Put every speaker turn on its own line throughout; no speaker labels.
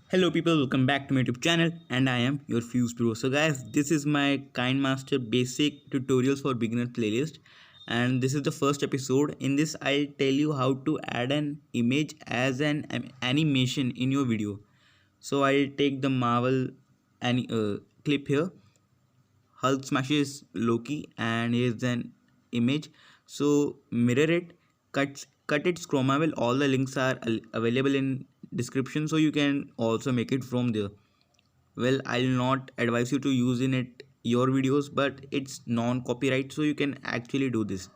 Hello people, welcome back to my YouTube channel and I am your Fusedbro. So guys, this is my Kinemaster basic tutorials for beginner playlist and this is the first episode. In this I'll tell you how to add an image as an animation in your video. So I'll take the Marvel clip here. Hulk smashes Loki and here's an image. So mirror it, cut its chroma well. All the links are available in description, so you can also make it from there. Well, I'll not advise you to use in it your videos, but it's non-copyright, so you can actually do this.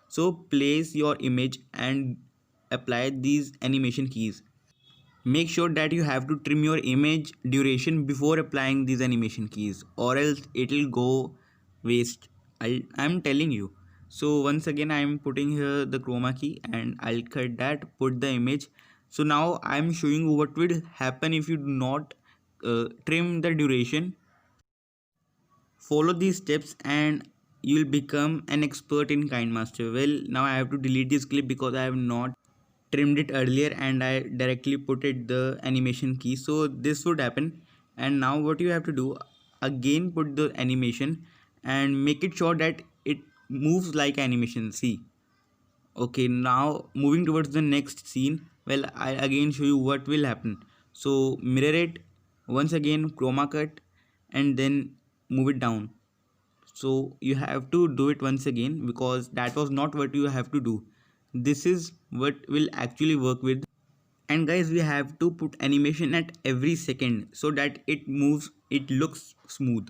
So place your image and apply these animation keys. Make sure that you have to trim your image duration before applying these animation keys or else it will go waste. I'm telling you. So once again I'm putting here the chroma key and I'll cut that, put the image. So now I'm showing you what will happen if you do not trim the duration. Follow these steps and you'll become an expert in Kindmaster. Well, now I have to delete this clip because I have not trimmed it earlier and I directly put it the animation key. So this would happen. And now what you have to do, again put the animation and make it sure that it moves like animation. See. Okay, now moving towards the next scene. Well, I again show you what will happen. So mirror it once again, chroma cut, and then move it down. So you have to do it once again because that was not what you have to do. This is what will actually work with. And guys, we have to put animation at every second so that it moves, it looks smooth.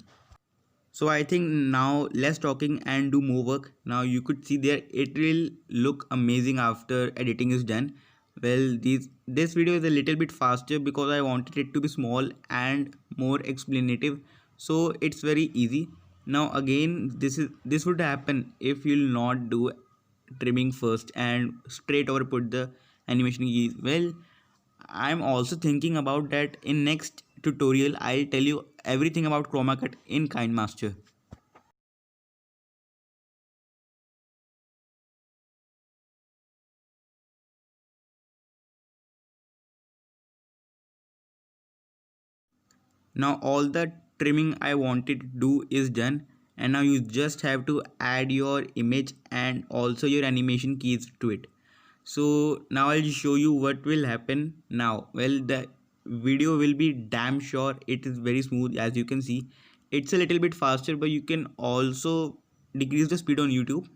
So I think now less talking and do more work. Now you could see there it will look amazing after editing is done. Well, this video is a little bit faster because I wanted it to be small and more explanative. So it's very easy. Now again, this would happen if you'll not do trimming first and straight over put the animation keys. Well, I'm also thinking about that in next tutorial. I'll tell you everything about chroma cut in Kindmaster. Now all the trimming I wanted to do is done and now you just have to add your image and also your animation keys to it. So now I'll show you what will happen now. Well, the video will be damn sure it is very smooth. As you can see, it's a little bit faster, but you can also decrease the speed on YouTube.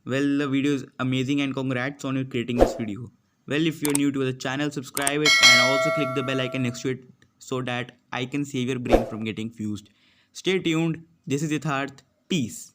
Well, the video is amazing and congrats on you creating this video. Well, if you're new to the channel, subscribe it and also click the bell icon next to it so that I can save your brain from getting fused. Stay tuned. This is Yatharth. Peace.